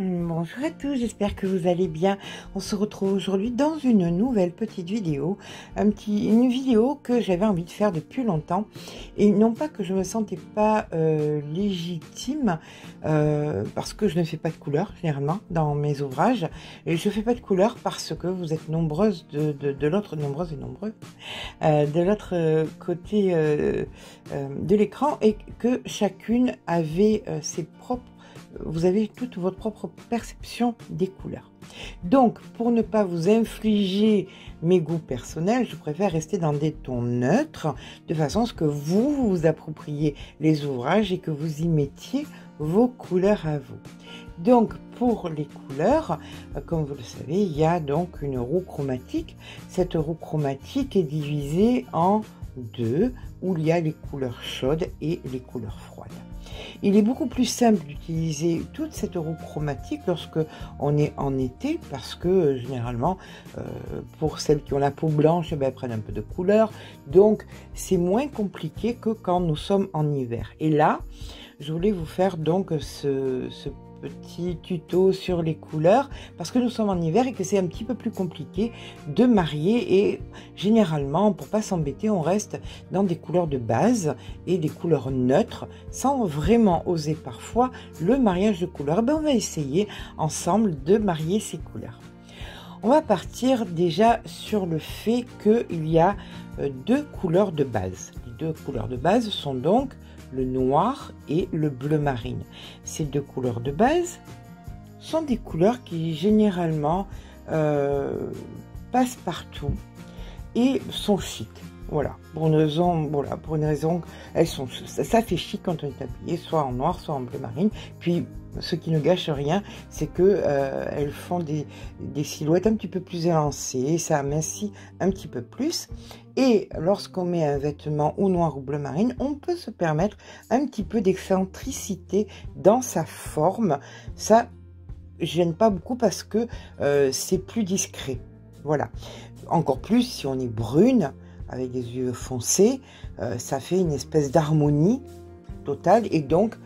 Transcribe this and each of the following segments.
Bonjour à tous, j'espère que vous allez bien. On se retrouve aujourd'hui dans une nouvelle petite vidéo, une vidéo que j'avais envie de faire depuis longtemps, et non pas que je me sentais pas légitime, parce que je ne fais pas de couleurs généralement dans mes ouvrages, et je fais pas de couleurs parce que vous êtes nombreuses de l'autre, nombreuses et nombreux, de l'autre côté de l'écran, et que chacune avait ses propres. Vous avez toute votre propre perception des couleurs. Donc, pour ne pas vous infliger mes goûts personnels, je préfère rester dans des tons neutres, de façon à ce que vous vous appropriez les ouvrages et que vous y mettiez vos couleurs à vous. Donc, pour les couleurs, comme vous le savez, il y a donc une roue chromatique. Cette roue chromatique est divisée en deux, où il y a les couleurs chaudes et les couleurs froides. Il est beaucoup plus simple d'utiliser toute cette roue chromatique lorsque on est en été, parce que généralement, pour celles qui ont la peau blanche, elles prennent un peu de couleur. Donc, c'est moins compliqué que quand nous sommes en hiver. Et là, je voulais vous faire donc ce petit tuto sur les couleurs, parce que nous sommes en hiver et que c'est un petit peu plus compliqué de marier, et généralement, pour pas s'embêter, on reste dans des couleurs de base et des couleurs neutres sans vraiment oser parfois le mariage de couleurs. On va essayer ensemble de marier ces couleurs. On va partir déjà sur le fait qu'il y a deux couleurs de base. Les deux couleurs de base sont donc le noir et le bleu marine. Ces deux couleurs de base sont des couleurs qui généralement passent partout et sont chic. Voilà, pour une raison, elles sont, ça fait chic quand on est habillé, soit en noir, soit en bleu marine. Puis, ce qui ne gâche rien, c'est que elles font des silhouettes un petit peu plus élancées, ça amincit un petit peu plus. Et lorsqu'on met un vêtement ou noir ou bleu marine, on peut se permettre un petit peu d'excentricité dans sa forme. Ça gêne pas beaucoup parce que c'est plus discret. Voilà. Encore plus si on est brune, avec des yeux foncés, ça fait une espèce d'harmonie totale, et donc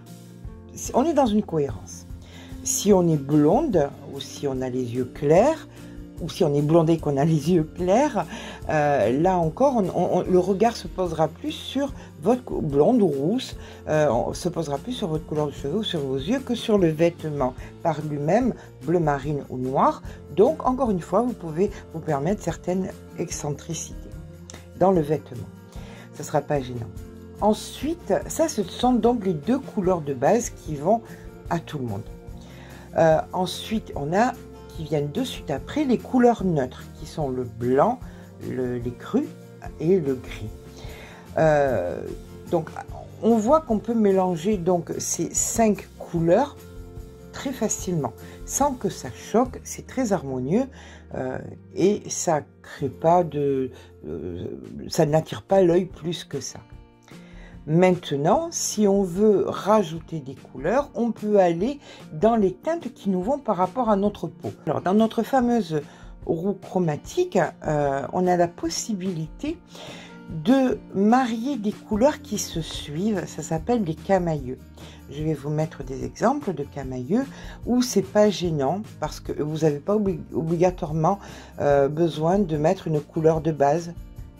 on est dans une cohérence. Si on est blonde, ou si on a les yeux clairs, ou si on est blondé et qu'on a les yeux clairs, là encore, le regard se posera plus sur votre blonde ou rousse, se posera plus sur votre couleur de cheveux ou sur vos yeux que sur le vêtement par lui-même, bleu marine ou noir. Donc, encore une fois, vous pouvez vous permettre certaines excentricités dans le vêtement. Ce ne sera pas gênant. Ensuite, ça, ce sont donc les deux couleurs de base qui vont à tout le monde. Ensuite, on a, qui viennent de suite après, les couleurs neutres, qui sont le blanc, les crus et le gris. Donc, on voit qu'on peut mélanger donc ces 5 couleurs très facilement, sans que ça choque. C'est très harmonieux et ça crée pas ça n'attire pas l'œil plus que ça. Maintenant, si on veut rajouter des couleurs, on peut aller dans les teintes qui nous vont par rapport à notre peau. Alors, dans notre fameuse roue chromatique, on a la possibilité de marier des couleurs qui se suivent. Ça s'appelle des camailleux. Je vais vous mettre des exemples de camailleux où c'est pas gênant, parce que vous n'avez pas obligatoirement besoin de mettre une couleur de base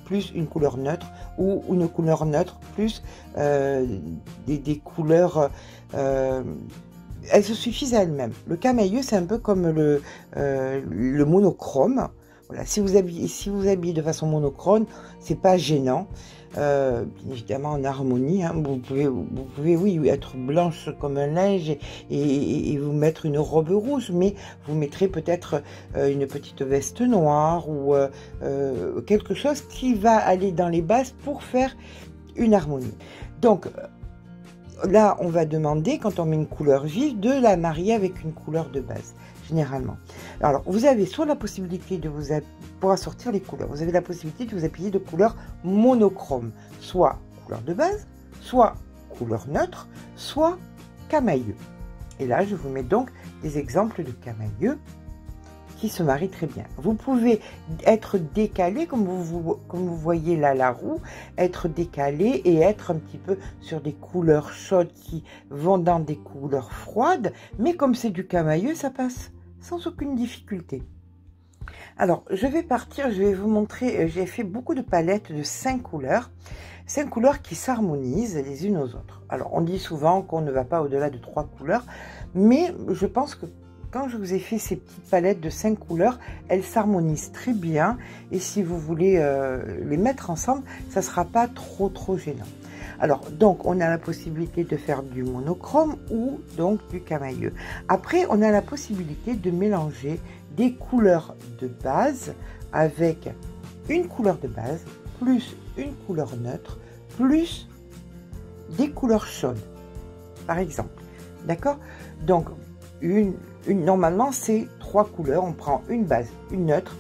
plus une couleur neutre, ou une couleur neutre plus des couleurs, elles se suffisent à elles-mêmes. Le camailleux, c'est un peu comme le monochrome. Voilà, si vous habillez de façon monochrome, c'est pas gênant. Bien évidemment en harmonie, hein. Vous pouvez oui, être blanche comme un linge et vous mettre une robe rouge, mais vous mettrez peut-être une petite veste noire ou quelque chose qui va aller dans les bases pour faire une harmonie. Donc là, on va demander, quand on met une couleur vive, de la marier avec une couleur de base, généralement. Alors, vous avez soit la possibilité de pour assortir les couleurs, vous avez la possibilité de vous appuyer de couleurs monochromes, soit couleur de base, soit couleur neutre, soit camailleux. Et là, je vous mets donc des exemples de camailleux qui se marient très bien. Vous pouvez être décalé, comme vous voyez là la roue, être décalé et être un petit peu sur des couleurs chaudes qui vont dans des couleurs froides, mais comme c'est du camailleux, ça passe sans aucune difficulté. Alors, je vais partir, je vais vous montrer, j'ai fait beaucoup de palettes de 5 couleurs qui s'harmonisent les unes aux autres. Alors, on dit souvent qu'on ne va pas au-delà de 3 couleurs, mais je pense que quand je vous ai fait ces petites palettes de 5 couleurs, elles s'harmonisent très bien, et si vous voulez les mettre ensemble, ça ne sera pas trop gênant. Alors, donc, on a la possibilité de faire du monochrome ou donc du camailleux. Après, on a la possibilité de mélanger des couleurs de base avec une couleur de base, plus une couleur neutre, plus des couleurs chaudes, par exemple. D'accord? Donc, normalement, c'est 3 couleurs. On prend une base, une neutre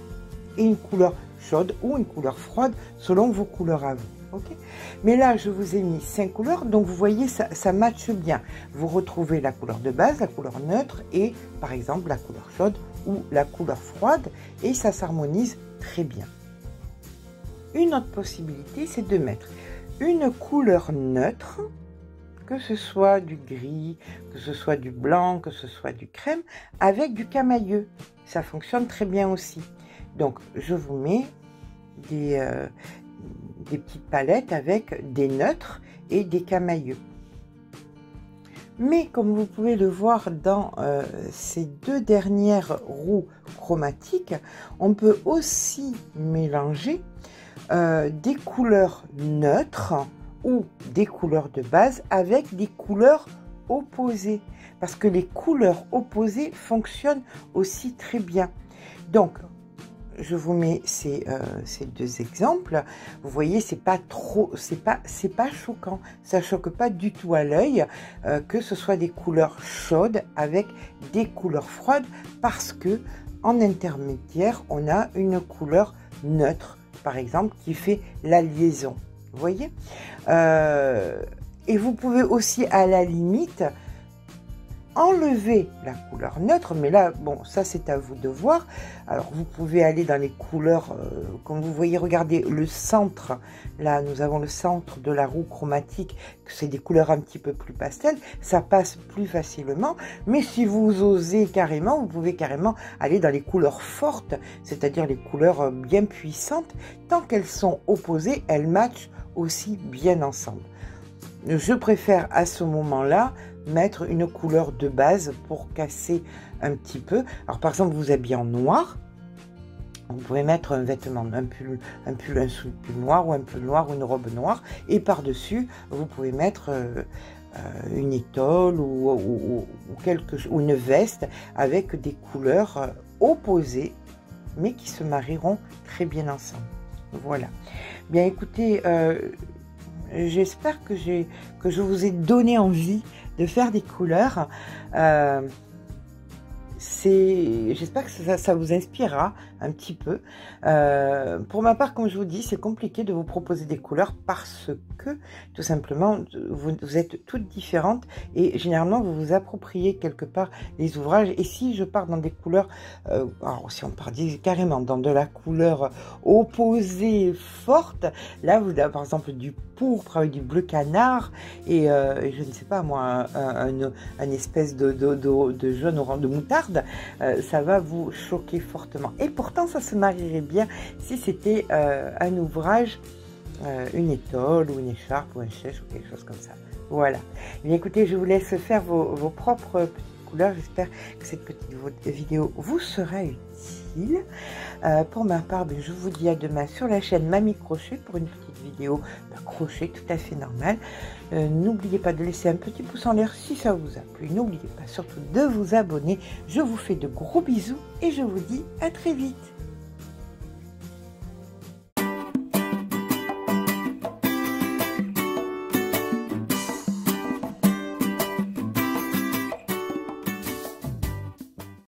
et une couleur chaude ou une couleur froide selon vos couleurs à vous. Okay, mais là, je vous ai mis 5 couleurs, donc vous voyez, ça matche bien. Vous retrouvez la couleur de base, la couleur neutre et, par exemple, la couleur chaude ou la couleur froide, et ça s'harmonise très bien. Une autre possibilité, c'est de mettre une couleur neutre, que ce soit du gris, que ce soit du blanc, que ce soit du crème, avec du camailleux. Ça fonctionne très bien aussi. Donc, je vous mets des petites palettes avec des neutres et des camailleux. Mais comme vous pouvez le voir dans ces 2 dernières roues chromatiques, on peut aussi mélanger des couleurs neutres ou des couleurs de base avec des couleurs opposées, parce que les couleurs opposées fonctionnent aussi très bien. Donc, je vous mets ces 2 exemples. Vous voyez, c'est pas choquant. Ça choque pas du tout à l'œil que ce soit des couleurs chaudes avec des couleurs froides, parce que en intermédiaire, on a une couleur neutre, par exemple, qui fait la liaison. Vous voyez, et vous pouvez aussi, à la limite, enlever la couleur neutre, mais là, bon, ça c'est à vous de voir. Alors, vous pouvez aller dans les couleurs, comme vous voyez, regardez le centre, là, nous avons le centre de la roue chromatique, c'est des couleurs un petit peu plus pastel, ça passe plus facilement, mais si vous osez carrément, vous pouvez carrément aller dans les couleurs fortes, c'est-à-dire les couleurs bien puissantes, tant qu'elles sont opposées, elles matchent aussi bien ensemble. Je préfère à ce moment-là mettre une couleur de base pour casser un petit peu. Alors par exemple, vous habillez en noir, vous pouvez mettre un vêtement, un pull noir ou un pull noir ou une robe noire, et par-dessus, vous pouvez mettre une étole ou une veste avec des couleurs opposées, mais qui se marieront très bien ensemble. Voilà. Bien écoutez, j'espère que je vous ai donné envie de faire des couleurs. J'espère que ça vous inspirera un petit peu. Pour ma part, comme je vous dis, c'est compliqué de vous proposer des couleurs parce que, tout simplement, vous êtes toutes différentes et généralement, vous vous appropriez quelque part les ouvrages. Et si je pars dans des couleurs, alors si on part carrément dans de la couleur opposée forte, là, vous avez par exemple du pourpre avec du bleu canard et je ne sais pas moi, un espèce de jaune orange de moutarde, ça va vous choquer fortement. Et pourtant, ça se marierait bien si c'était un ouvrage, une étole ou une écharpe ou un chèche ou quelque chose comme ça. Voilà. Bien écoutez, je vous laisse faire vos propres petites couleurs. J'espère que cette petite vidéo vous sera utile. Pour ma part, je vous dis à demain sur la chaîne Mamie Crochet pour une petite vidéo de crochet tout à fait normale. N'oubliez pas de laisser un petit pouce en l'air si ça vous a plu. N'oubliez pas surtout de vous abonner. Je vous fais de gros bisous et je vous dis à très vite.